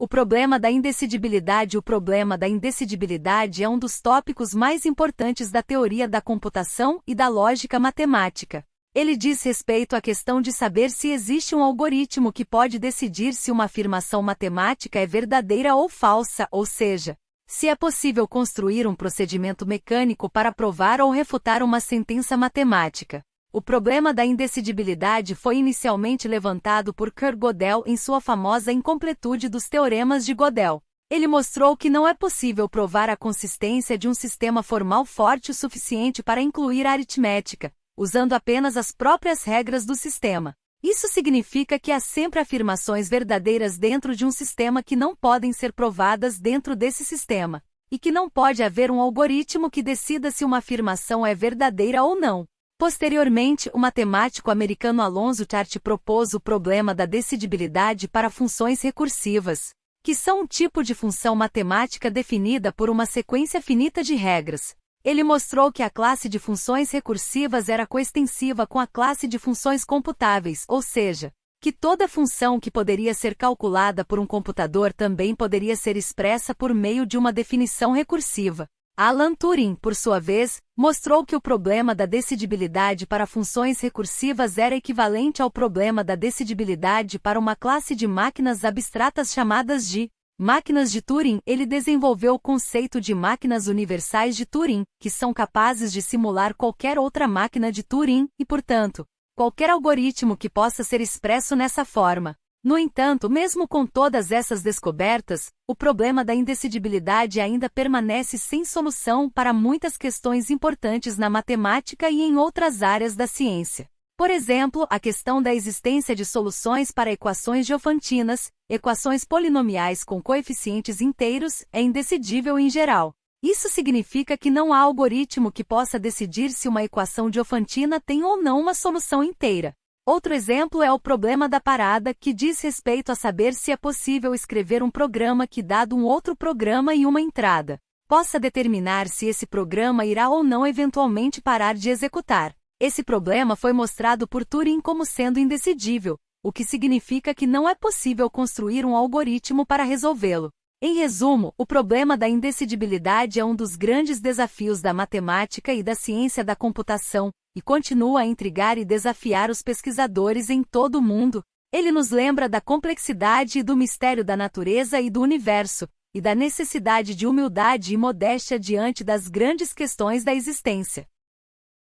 O problema da indecidibilidade. O problema da indecidibilidade é um dos tópicos mais importantes da teoria da computação e da lógica matemática. Ele diz respeito à questão de saber se existe um algoritmo que pode decidir se uma afirmação matemática é verdadeira ou falsa, ou seja, se é possível construir um procedimento mecânico para provar ou refutar uma sentença matemática. O problema da indecidibilidade foi inicialmente levantado por Kurt Gödel em sua famosa incompletude dos teoremas de Gödel. Ele mostrou que não é possível provar a consistência de um sistema formal forte o suficiente para incluir a aritmética, usando apenas as próprias regras do sistema. Isso significa que há sempre afirmações verdadeiras dentro de um sistema que não podem ser provadas dentro desse sistema, e que não pode haver um algoritmo que decida se uma afirmação é verdadeira ou não. Posteriormente, o matemático americano Alonzo Chart propôs o problema da decidibilidade para funções recursivas, que são um tipo de função matemática definida por uma sequência finita de regras. Ele mostrou que a classe de funções recursivas era coextensiva com a classe de funções computáveis, ou seja, que toda função que poderia ser calculada por um computador também poderia ser expressa por meio de uma definição recursiva. Alan Turing, por sua vez, mostrou que o problema da decidibilidade para funções recursivas era equivalente ao problema da decidibilidade para uma classe de máquinas abstratas chamadas de máquinas de Turing. Ele desenvolveu o conceito de máquinas universais de Turing, que são capazes de simular qualquer outra máquina de Turing e, portanto, qualquer algoritmo que possa ser expresso nessa forma. No entanto, mesmo com todas essas descobertas, o problema da indecidibilidade ainda permanece sem solução para muitas questões importantes na matemática e em outras áreas da ciência. Por exemplo, a questão da existência de soluções para equações diofantinas, equações polinomiais com coeficientes inteiros, é indecidível em geral. Isso significa que não há algoritmo que possa decidir se uma equação diofantina tem ou não uma solução inteira. Outro exemplo é o problema da parada, que diz respeito a saber se é possível escrever um programa que, dado um outro programa e uma entrada, possa determinar se esse programa irá ou não eventualmente parar de executar. Esse problema foi mostrado por Turing como sendo indecidível, o que significa que não é possível construir um algoritmo para resolvê-lo. Em resumo, o problema da indecidibilidade é um dos grandes desafios da matemática e da ciência da computação, e continua a intrigar e desafiar os pesquisadores em todo o mundo. Ele nos lembra da complexidade e do mistério da natureza e do universo, e da necessidade de humildade e modéstia diante das grandes questões da existência.